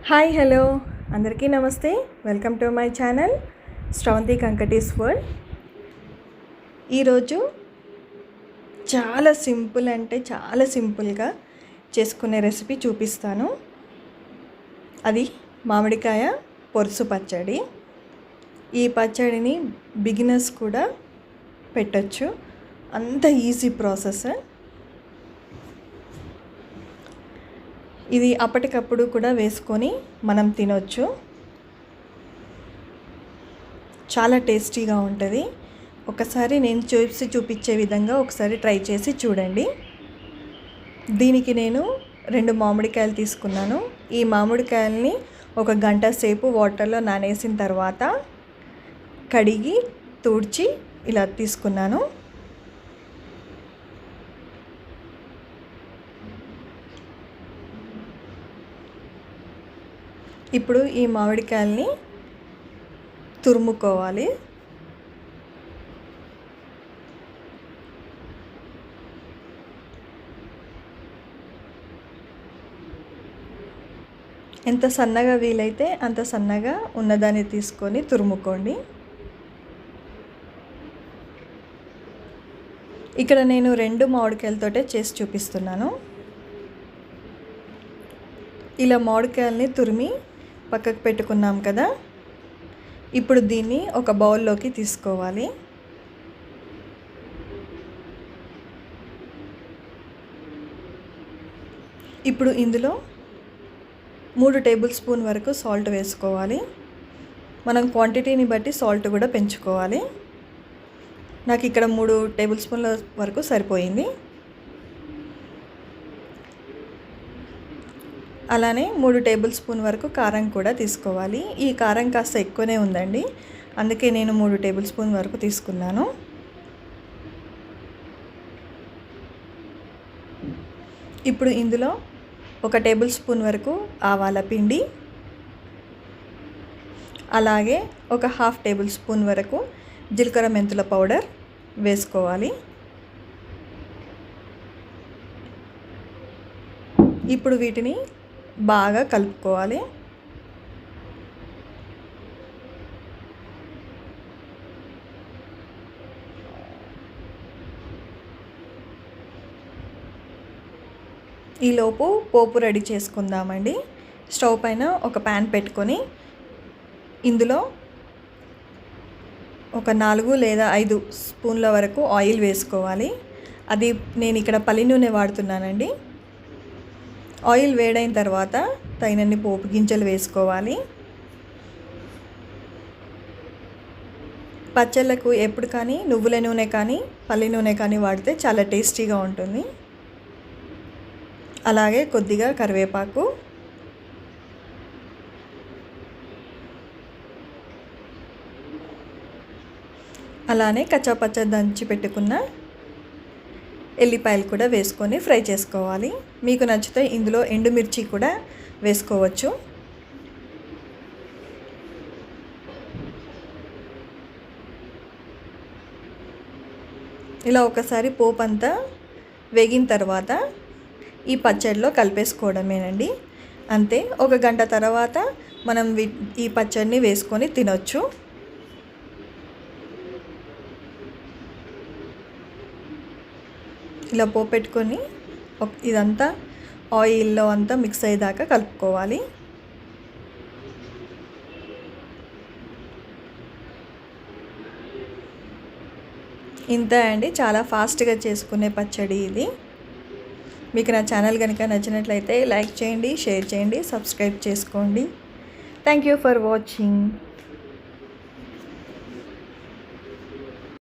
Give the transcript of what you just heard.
Hi hello అందరికీ నమస్తే. Welcome to my channel Sravanthi Kankati's world. ఈరోజు చాలా సింపుల్ అంటే చాలా సింపుల్గా చేసుకునే రెసిపీ చూపిస్తాను. అది మామిడికాయ పొరుసు పచ్చడి. ఈ పచ్చడిని బిగినర్స్ కూడా పెట్టచ్చు, అంత ఈజీ ప్రాసెస్. ఇది అప్పటికప్పుడు కూడా వేసుకొని మనం తినొచ్చు, చాలా టేస్టీగా ఉంటుంది. ఒకసారి నేను చూపించే విధంగా ఒకసారి ట్రై చేసి చూడండి. దీనికి నేను 2 మామిడికాయలు తీసుకున్నాను. ఈ మామిడికాయల్ని 1 గంట సేపు వాటర్లో నానేసిన తర్వాత కడిగి తుడిచి ఇలా తీసుకున్నాను. ఇప్పుడు ఈ మామిడికాయల్ని తురుముకోవాలి. ఎంత సన్నగా వీలైతే అంత సన్నగా ఉన్నదాన్ని తీసుకొని తురుముకోండి. ఇక్కడ నేను 2 మామిడికాయలతోటే చేసి చూపిస్తున్నాను. ఇలా మామిడికాయల్ని తురిమి పక్కకు పెట్టుకున్నాం కదా. ఇప్పుడు దీన్ని ఒక బౌల్లోకి తీసుకోవాలి. ఇప్పుడు ఇందులో 3 టేబుల్ స్పూన్ వరకు సాల్ట్ వేసుకోవాలి. మనం క్వాంటిటీని బట్టి సాల్ట్ కూడా పెంచుకోవాలి. నాకు ఇక్కడ 3 టేబుల్ స్పూన్ల వరకు సరిపోయింది. అలానే 3 టేబుల్ స్పూన్ వరకు కారం కూడా తీసుకోవాలి. ఈ కారం కాస్త ఎక్కువనే ఉందండి, అందుకే నేను 3 టేబుల్ స్పూన్ వరకు తీసుకున్నాను. ఇప్పుడు ఇందులో 1 టేబుల్ స్పూన్ వరకు ఆవాల పిండి, అలాగే 1/2 టేబుల్ స్పూన్ వరకు జీలకర్ర మెంతుల పౌడర్ వేసుకోవాలి. ఇప్పుడు వీటిని బాగా కలుపుకోవాలి. ఈలోపు పోపు రెడీ చేసుకుందామండి. స్టవ్ పైన ఒక ప్యాన్ పెట్టుకొని ఇందులో ఒక 4 లేదా 5 స్పూన్ల వరకు ఆయిల్ వేసుకోవాలి. అది నేను ఇక్కడ పల్లి నూనె వాడుతున్నానండి. ఆయిల్ వేడైన తర్వాత తగినన్ని పోపు గింజలు వేసుకోవాలి. పచ్చళ్ళకు ఎప్పుడు కానీ నువ్వుల నూనె కానీ పల్లి నూనె కానీ వాడితే చాలా టేస్టీగా ఉంటుంది. అలాగే కొద్దిగా కరివేపాకు, అలానే కచ్చాపచ్చ దంచి పెట్టుకున్న ఎల్లిపాయలు కూడా వేసుకొని ఫ్రై చేసుకోవాలి. మీకు నచ్చితే ఇందులో ఎండుమిర్చి కూడా వేసుకోవచ్చు. ఇలా ఒకసారి పోపు అంతా వేగిన తర్వాత ఈ పచ్చడిలో కలిపేసుకోవడమేనండి, అంతే. 1 గంట తర్వాత మనం ఈ పచ్చడిని వేసుకొని తినొచ్చు. ఇలా పోపు పెట్టుకొని ఇదంతా ఆయిల్లో అంతా మిక్స్ అయ్యేదాకా కలుపుకోవాలి. ఇంతే అండి, చాలా ఫాస్ట్గా చేసుకునే పచ్చడి ఇది. మీకు నా ఛానల్ కనుక నచ్చినట్లయితే లైక్ చేయండి, షేర్ చేయండి, సబ్స్క్రైబ్ చేసుకోండి. Thank you for watching.